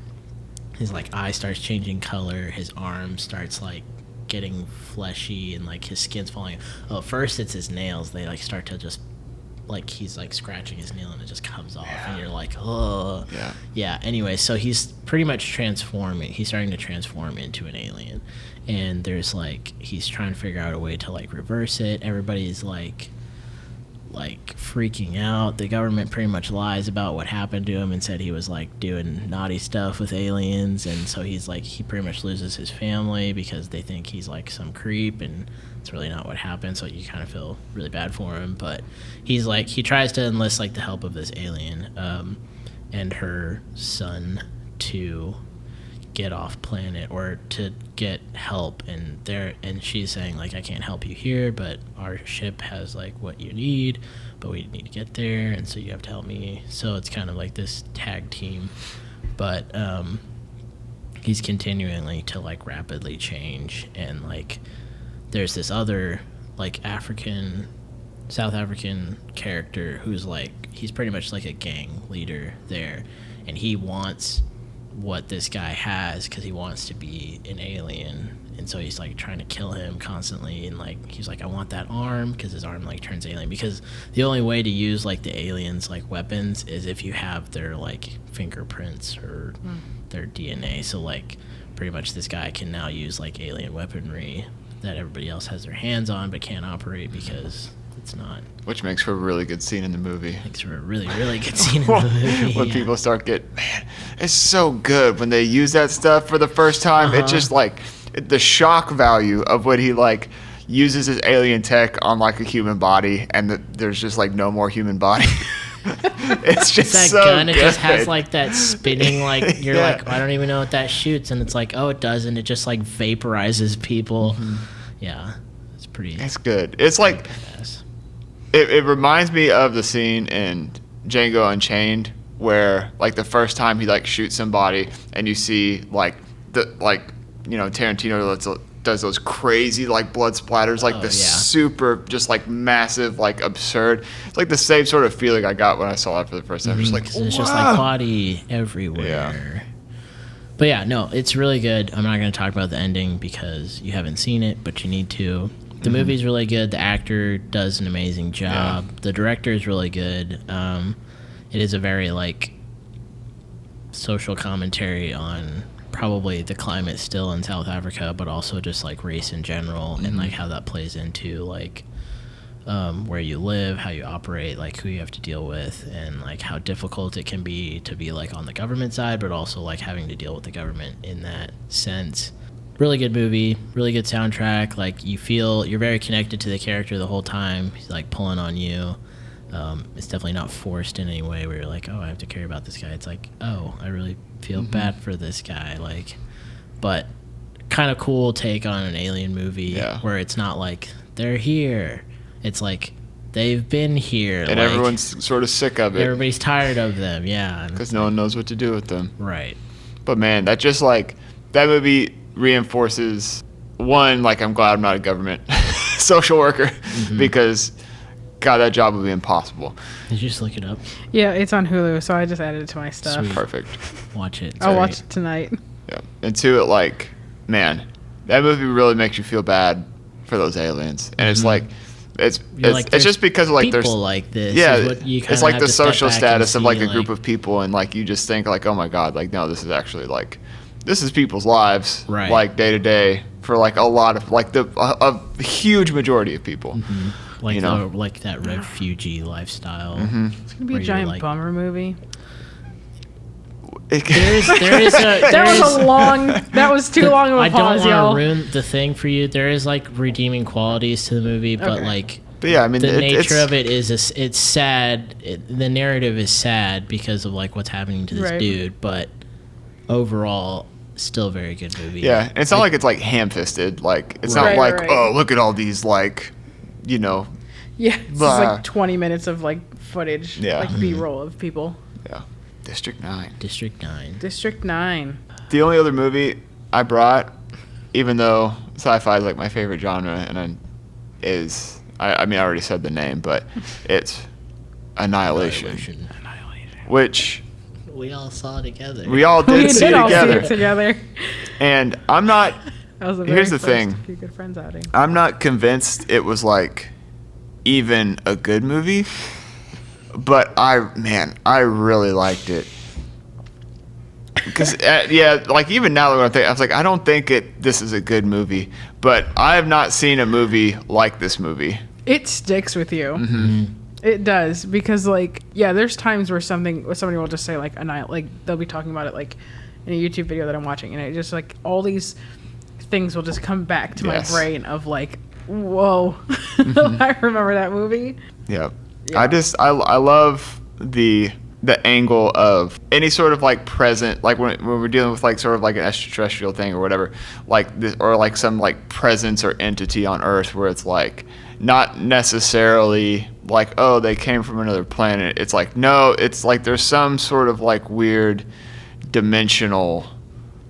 His like eye starts changing color. His arm starts like getting fleshy, and like his skin's falling. Well, at first it's his nails. They like start to just like he's like scratching his nail and it just comes off, and you're like, oh yeah. Anyway, so he's pretty much transforming. He's starting to transform into an alien, and there's like he's trying to figure out a way to like reverse it. Everybody's like freaking out. The government pretty much lies about what happened to him and said he was like doing naughty stuff with aliens, and so he pretty much loses his family because they think he's like some creep, and it's really not what happened. So you kind of feel really bad for him, but he's like he tries to enlist like the help of this alien and her son to get off planet or to get help, and she's saying like, I can't help you here, but our ship has like what you need, but we need to get there, and so you have to help me. So it's kind of like this tag team, but he's continuing to like rapidly change, and like there's this other like South African character who's like he's pretty much like a gang leader there, and he wants what this guy has because he wants to be an alien, and so he's like trying to kill him constantly, and like he's like, I want that arm, because his arm like turns alien, because the only way to use like the aliens like weapons is if you have their like fingerprints or their DNA. So like pretty much this guy can now use like alien weaponry that everybody else has their hands on but can't operate because it's not. Which makes for a really good scene in the movie. Makes for a really, really good scene in the movie. When people start man, it's so good when they use that stuff for the first time. It just like the shock value of when he like uses his alien tech on like a human body, and there's just like no more human body. It's just that so gun. It good. just has like that spinning, like you're Yeah. like, I don't even know what that shoots, and it's like, oh, it does, and it just like vaporizes people. Yeah, it's pretty. It's good. It's like badass. it reminds me of the scene in Django Unchained where like the first time he like shoots somebody and you see like Tarantino does those crazy like blood splatters, like the super just like massive, like absurd. It's like the same sort of feeling I got when I saw it for the first time. Just like, it's just like body everywhere. Yeah. But yeah, no, it's really good. I'm not going to talk about the ending because you haven't seen it, but you need to. The movie's really good. The actor does an amazing job. Yeah. The director is really good. It is a very like social commentary on probably the climate still in South Africa, but also just like race in general and like how that plays into like where you live, how you operate, like who you have to deal with, and like how difficult it can be to be like on the government side, but also like having to deal with the government in that sense. Really good movie, really good soundtrack. Like you feel you're very connected to the character the whole time. He's like pulling on you. It's definitely not forced in any way where you're like, oh, I have to care about this guy. It's like, oh, I really feel bad for this guy. Like, but kind of cool take on an alien movie where it's not like they're here. It's like they've been here. and like, everyone's sort of sick of it everybody's tired of them. Yeah. because no one knows what to do with them. Right. But man, that just like that movie reinforces one, like I'm glad I'm not a government social worker because God, that job would be impossible. Did you just look it up? Yeah, it's on Hulu, so I just added it to my stuff. Sweet. Perfect. Watch it. I'll watch it tonight. Yeah. And two, it like, man, that movie really makes you feel bad for those aliens. And it's like, it's just because of like people there's like this. yeah, is what you it's kinda like have the to step social back and status of like see, a group of people, and like you just think like, oh my God, like no, this is actually like this is people's lives, Right. like day to day for like a lot of like a huge majority of people. like you know? like that refugee lifestyle. It's gonna be Where a you're giant like- bummer movie. There is a That was too long of a I don't pause, want y'all. to ruin the thing for you. There is like redeeming qualities to the movie, but Okay. like But yeah, I mean, the it's nature of it is it's sad. The narrative is sad because of like what's happening to this Right. dude, but overall, still a very good movie. yeah, and it's not like it's like ham-fisted. Like it's not Right, like right. oh look at all these like, you know, Yeah, it's just Blah. like 20 minutes of like footage, Yeah. like B-roll of people. yeah, District 9. District 9. District 9. The only other movie I brought, even though sci-fi is like my favorite genre, I mean I already said the name, but it's Annihilation, which We all saw together. we all did We see did all see together. it together. And I'm not. That was the Here's very the thing. first Few Good Friends outing. I'm not convinced it was like even a good movie, but I really liked it. Because like even now that I was like, I don't think this is a good movie, but I have not seen a movie like this movie. It sticks with you. Mm-hmm. It does, because like there's times where somebody will just say like they'll be talking about it like in a YouTube video that I'm watching, and it just like all these things will just come back to Yes. my brain of like, whoa, I remember that movie. Yeah. Yeah. I love the angle of any sort of like present, like when we're dealing with like sort of like an extraterrestrial thing or whatever, like this, or like some like presence or entity on Earth where it's like not necessarily like, oh, they came from another planet. It's like, no, it's like there's some sort of like weird dimensional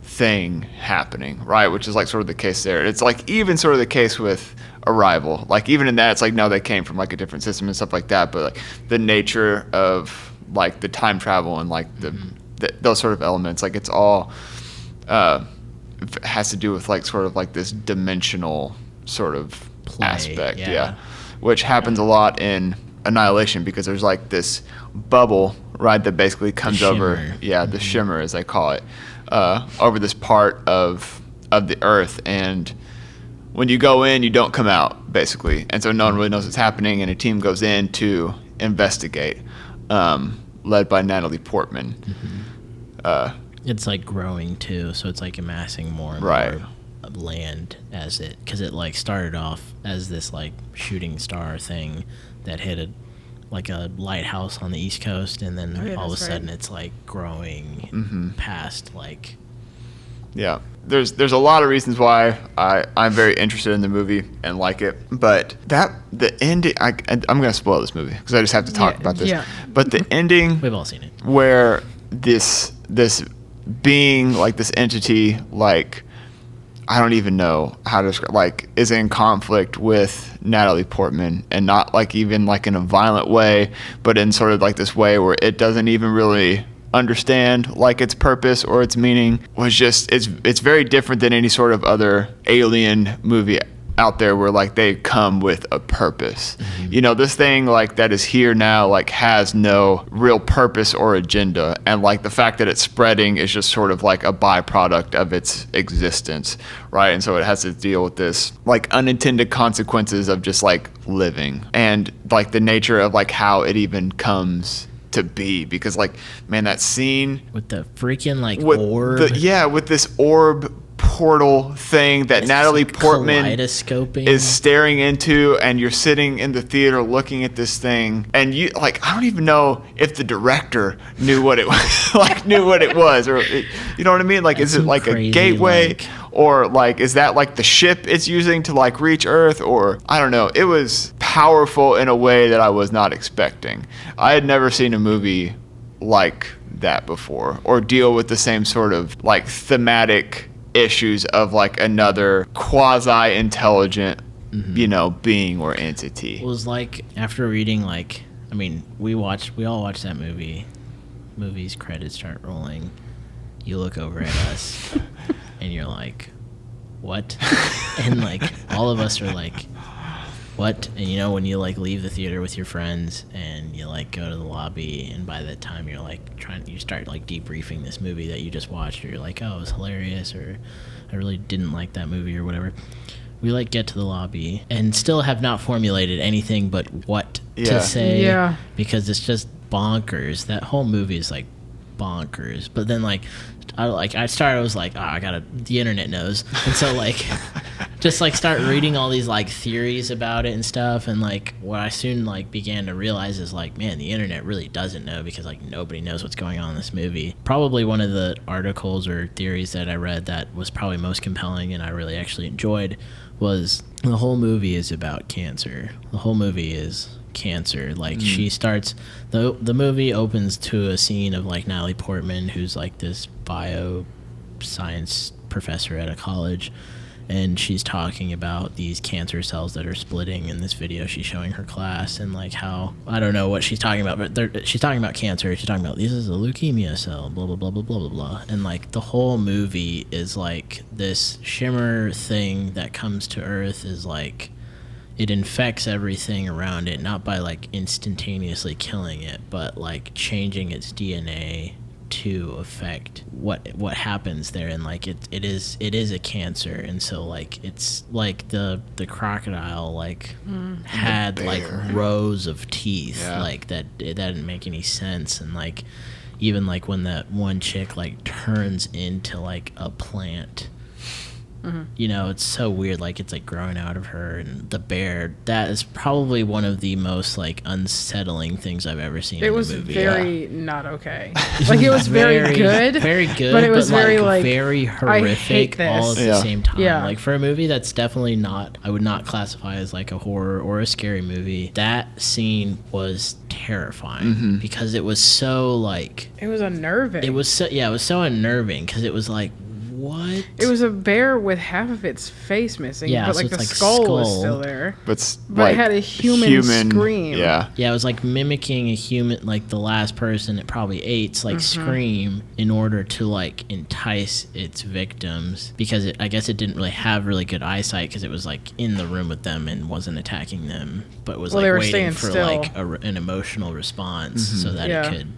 thing happening, right? Which is like sort of the case there. It's like even sort of the case with Arrival. Like even in that, it's like, no, they came from like a different system and stuff like that. But like the nature of like the time travel and like those sort of elements, like it's all has to do with like sort of like this dimensional sort of Play, aspect, yeah. which happens a lot in Annihilation because there's like this bubble, right, that basically comes over, shimmer. the shimmer as they call it, over this part of the Earth, and when you go in, you don't come out, basically, and so no one really knows what's happening, and a team goes in to investigate, led by Natalie Portman. It's like growing too, so it's like amassing more and Right. more land because it like started off as this like shooting star thing that hit like a lighthouse on the East Coast, and then all of a sudden it's like growing past like. Yeah, there's a lot of reasons why I'm very interested in the movie and like it, but the ending, I'm gonna spoil this movie because I just have to talk about this. Yeah. But the ending, we've all seen it, where this being, like this entity, like I don't even know how to describe, like is in conflict with Natalie Portman, and not like even like in a violent way, but in sort of like this way where it doesn't even really understand like its purpose or its meaning, was just it's very different than any sort of other alien movie out there where like they come with a purpose. You know, this thing like that is here now like has no real purpose or agenda, and like the fact that it's spreading is just sort of like a byproduct of its existence, right? And so it has to deal with this like unintended consequences of just like living, and like the nature of like how it even comes to be, because like, man, that scene with the freaking like orb, with this orb portal thing that Natalie Portman is staring into, and you're sitting in the theater looking at this thing, and you like, I don't even know if the director knew what it was, or you know what I mean? Like, is it like a gateway, or like is that like the ship it's using to like reach Earth, or I don't know. It was powerful in a way that I was not expecting. I had never seen a movie like that before, or deal with the same sort of like thematic issues of like another quasi-intelligent, you know, being or entity. It was like after reading, like, I mean, we all watched that movie's credits start rolling, you look over at us and you're like, what? And like all of us are like, what? And you know, when you like leave the theater with your friends and you like go to the lobby, and by that time you're like you start like debriefing this movie that you just watched, or you're like, oh, it was hilarious, or I really didn't like that movie, or whatever. We like get to the lobby and still have not formulated anything but what to say, because it's just bonkers. That whole movie is like bonkers. But then like I was like, oh, the internet knows. And so like just like start reading all these like theories about it and stuff, and like what I soon like began to realize is like, man, the internet really doesn't know, because like nobody knows what's going on in this movie. Probably one of the articles or theories that I read that was probably most compelling and I really actually enjoyed was the whole movie is about cancer. The whole movie is cancer. Like she starts the movie opens to a scene of like Natalie Portman, who's like this bioscience professor at a college, and she's talking about these cancer cells that are splitting in this video she's showing her class, and like how, I don't know what she's talking about, but she's talking about cancer. She's talking about, this is a leukemia cell, blah, blah, blah, blah, blah, blah, blah. And like the whole movie is like this shimmer thing that comes to Earth is like, it infects everything around it, not by like instantaneously killing it, but like changing its DNA to affect what happens there. And like it is a cancer, and so like it's like the crocodile like had like rows of teeth, like that it didn't make any sense. And like even like when that one chick like turns into like a plant, you know, it's so weird, like it's like growing out of her. And the bear, that is probably one of the most like unsettling things I've ever seen in a movie. It was very not okay. Like it was very good, but it was very like very horrific all at the same time. Yeah. Like for a movie that's definitely not, I would not classify as like a horror or a scary movie, that scene was terrifying because it was so like, it was unnerving. It was so unnerving because it was like, what? It was a bear with half of its face missing, but like the skull was still there. But it had a human scream. Yeah, it was like mimicking a human, like the last person it probably ate, like scream in order to like entice its victims, because I guess it didn't really have really good eyesight because it was like in the room with them and wasn't attacking them, but was like waiting for like an emotional response so that it could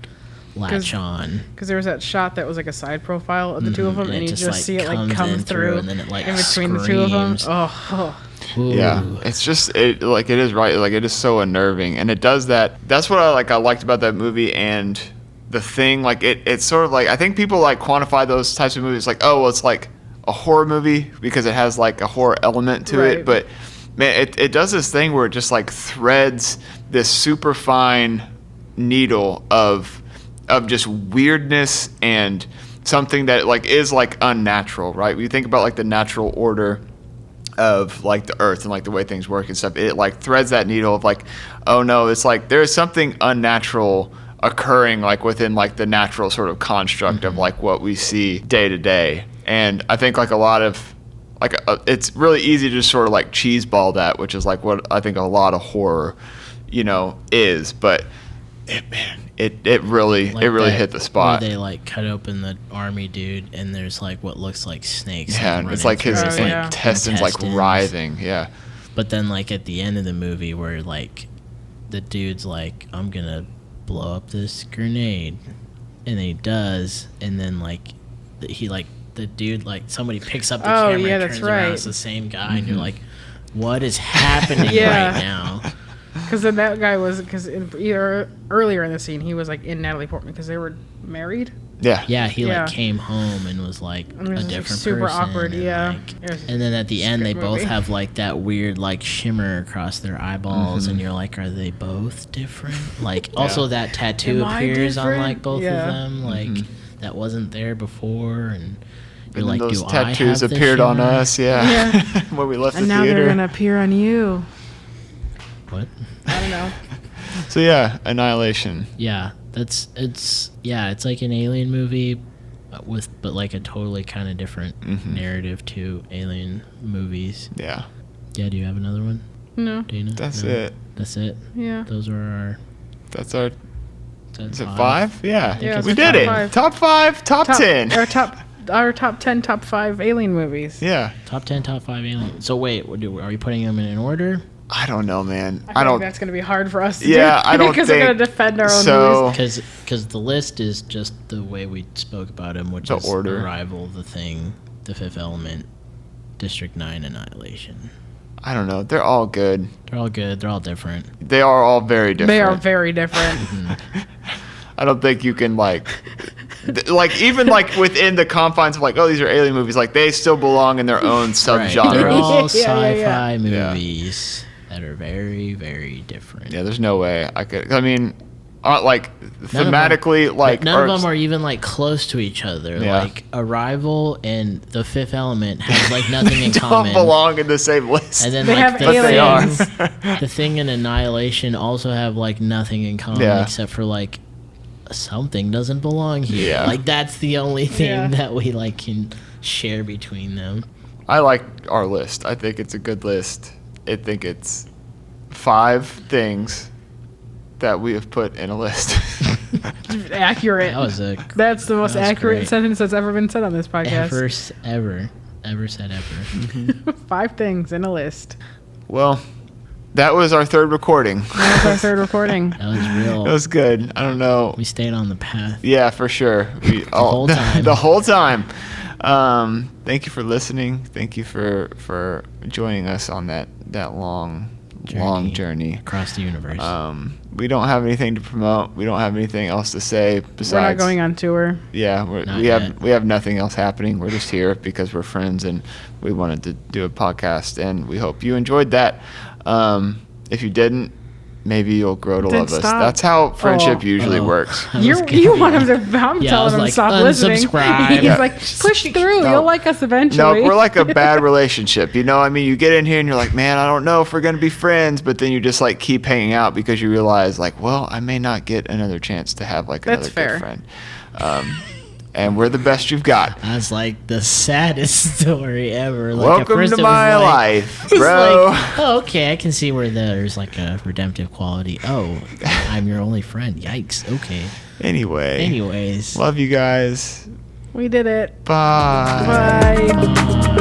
latch on. Because there was that shot that was like a side profile of the two of them, and you just like see it like come through, and then it like in between the two of them. Oh. Yeah, it's just it is right, like it is so unnerving, and it does that. That's what I liked about that movie. And the thing, like it's sort of like, I think people like quantify those types of movies like, oh well, it's like a horror movie because it has like a horror element to it, but man, it does this thing where it just like threads this super fine needle of just weirdness and something that like is like unnatural, right? When you think about like the natural order of like the earth and like the way things work and stuff, it like threads that needle of like, oh no, it's like there's something unnatural occurring like within like the natural sort of construct of like what we see day to day. And I think like a lot of like it's really easy to just sort of like cheeseball that, which is like what I think a lot of horror, you know, is. But it really Like hit the spot. Where they like cut open the army dude, and there's like what looks like snakes. Yeah, like, and it's like his through his, intestines like writhing. Yeah. But then like at the end of the movie, where like the dude's like, I'm gonna blow up this grenade, and he does, and then like he like the dude like somebody picks up the camera and turns around, it's the same guy, and you're like, what is happening right now? Because then that guy was, because either earlier in the scene he was like in Natalie Portman because they were married. Yeah, he like came home and was like a different like, super person. awkward. And, Yeah. And then at the end, they both movie. have like that weird like shimmer across their eyeballs, and you're like, are they both different? Like, also that tattoo Am I appears on different? like both Yeah. of them, like that wasn't there before, and you're And like, those do I tattoos have the appeared on shimmer? us, yeah. When we left And the now theater. they're gonna appear on you. What? I don't know. So yeah, Annihilation. Yeah, it's like an alien movie but like a totally kind of different narrative to alien movies. Yeah. Yeah, do you have another one, No. Dana? That's No? it. That's it. Yeah. Those are our. That's our. Is Is it 5? Yeah. Yeah, We it's did top it. 5. Top 5, top 10. Our top 10, top 5 alien movies. Yeah. Top 10, top 5 alien. So wait, are we putting them in an order? I don't know, man. I I feel don't. like that's gonna be hard for us to Yeah, do. I don't because think we're gonna defend our own so. movies. Because the list is just the way we spoke about them, which The is order. Arrival, The Thing, The Fifth Element, District 9, Annihilation. I don't know. They're all good. They're all good. They're all different. They are all very different. They are very different. I don't think you can like even like within the confines of like, oh, these are alien movies, like they still belong in their own Right. subgenre. They're all Yeah, sci-fi yeah. movies that are very, very different. Yeah, there's no way I could. I mean, like None of thematically, them, like none of them are even like close to each other. Yeah. Like Arrival and The Fifth Element have like nothing in don't common. belong in the same list. And then They like have the aliens. thing, the Thing and Annihilation also have like nothing in common Yeah. except for like something doesn't belong here. Yeah. Like that's the only thing Yeah. that we like can share between them. I like our list. I think it's a good list. I think it's 5 things that we have put in a list. Accurate. That was a That's the most that was accurate great. sentence that's ever been said on this podcast. ever said ever. 5 things in a list. Well, that was our 3rd recording. That was our 3rd recording. That was real. It was good. I don't know. We stayed on the path. Yeah, for sure. The whole time. The whole time. Thank you for listening. Thank you for joining us on that long journey. Across the universe. We don't have anything to promote. We don't have anything else to say besides. We're not going on tour. Yeah, Not we yet. have nothing else happening. We're just here because we're friends and we wanted to do a podcast, and we hope you enjoyed that. If you didn't, maybe you'll grow to Then love us. stop. That's how friendship Oh. usually Oh. works. I was You gonna want be- him to. I'm Yeah, I was telling him to like, stop listening. unsubscribe. He's Yeah. like, push through. No. You'll like us No, eventually. we're like a bad relationship. You know, I mean, you get in here and you're like, man, I don't know if we're going to be friends, but then you just like keep hanging out because you realize like, well, I may not get another chance to have like That's another fair. good friend. And we're the best you've got. That's like the saddest story ever. Like, at Welcome first to it was my like- life, it was bro. like, oh, okay, I can see where there's like a redemptive quality. Oh, I'm your only friend. Yikes. Okay. Anyway, Anyways. love you guys. We did it. Bye. Bye.